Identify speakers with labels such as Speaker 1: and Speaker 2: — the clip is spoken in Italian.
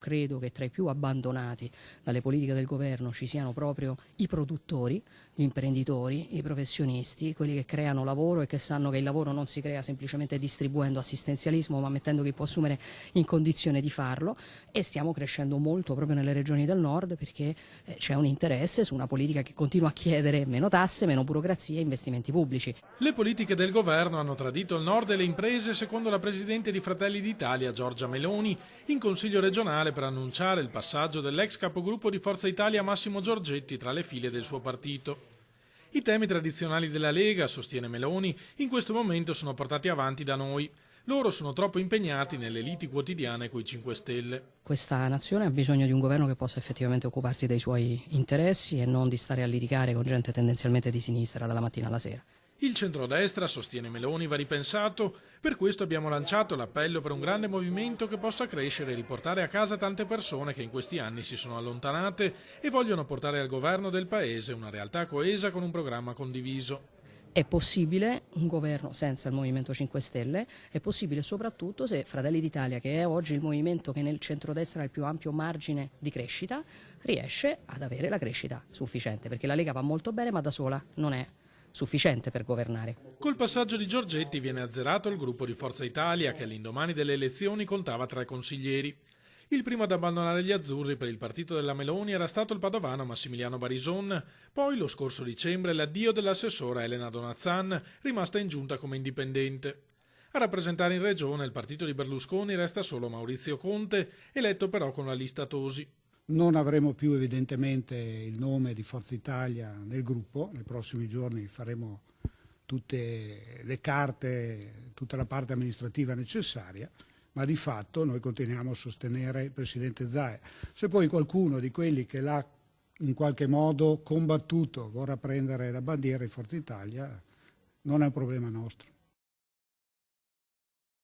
Speaker 1: credo che tra i più abbandonati dalle politiche del governo ci siano proprio i produttori, gli imprenditori, i professionisti, quelli che creano lavoro e che sanno che il lavoro non si crea semplicemente distribuendo assistenzialismo, ma mettendo chi può assumere in condizione di farlo, e stiamo crescendo molto proprio nelle regioni del nord perché c'è un interesse su una politica che continua a chiedere meno tasse, meno burocrazia e investimenti pubblici.
Speaker 2: Le politiche del governo hanno tradito il nord e le imprese, secondo la presidente di Fratelli d'Italia Giorgia Meloni, in Consiglio regionale per annunciare il passaggio dell'ex capogruppo di Forza Italia Massimo Giorgetti tra le file del suo partito. I temi tradizionali della Lega, sostiene Meloni, in questo momento sono portati avanti da noi. Loro sono troppo impegnati nelle liti quotidiane coi 5 Stelle.
Speaker 1: Questa nazione ha bisogno di un governo che possa effettivamente occuparsi dei suoi interessi e non di stare a litigare con gente tendenzialmente di sinistra dalla mattina alla sera.
Speaker 2: Il centrodestra, sostiene Meloni, va ripensato. Per questo abbiamo lanciato l'appello per un grande movimento che possa crescere e riportare a casa tante persone che in questi anni si sono allontanate e vogliono portare al governo del Paese una realtà coesa con un programma condiviso.
Speaker 1: È possibile un governo senza il Movimento 5 Stelle, è possibile soprattutto se Fratelli d'Italia, che è oggi il movimento che nel centrodestra ha il più ampio margine di crescita, riesce ad avere la crescita sufficiente, perché la Lega va molto bene ma da sola non è sufficiente per governare.
Speaker 2: Col passaggio di Giorgetti viene azzerato il gruppo di Forza Italia che all'indomani delle elezioni contava 3 consiglieri. Il primo ad abbandonare gli azzurri per il partito della Meloni era stato il padovano Massimiliano Barison, poi lo scorso dicembre l'addio dell'assessora Elena Donazzan, rimasta in giunta come indipendente. A rappresentare in regione il partito di Berlusconi resta solo Maurizio Conte, eletto però con la lista Tosi.
Speaker 3: Non avremo più evidentemente il nome di Forza Italia nel gruppo, nei prossimi giorni faremo tutte le carte, tutta la parte amministrativa necessaria, ma di fatto noi continuiamo a sostenere il Presidente Zaia. Se poi qualcuno di quelli che l'ha in qualche modo combattuto vorrà prendere la bandiera di Forza Italia, non è un problema nostro.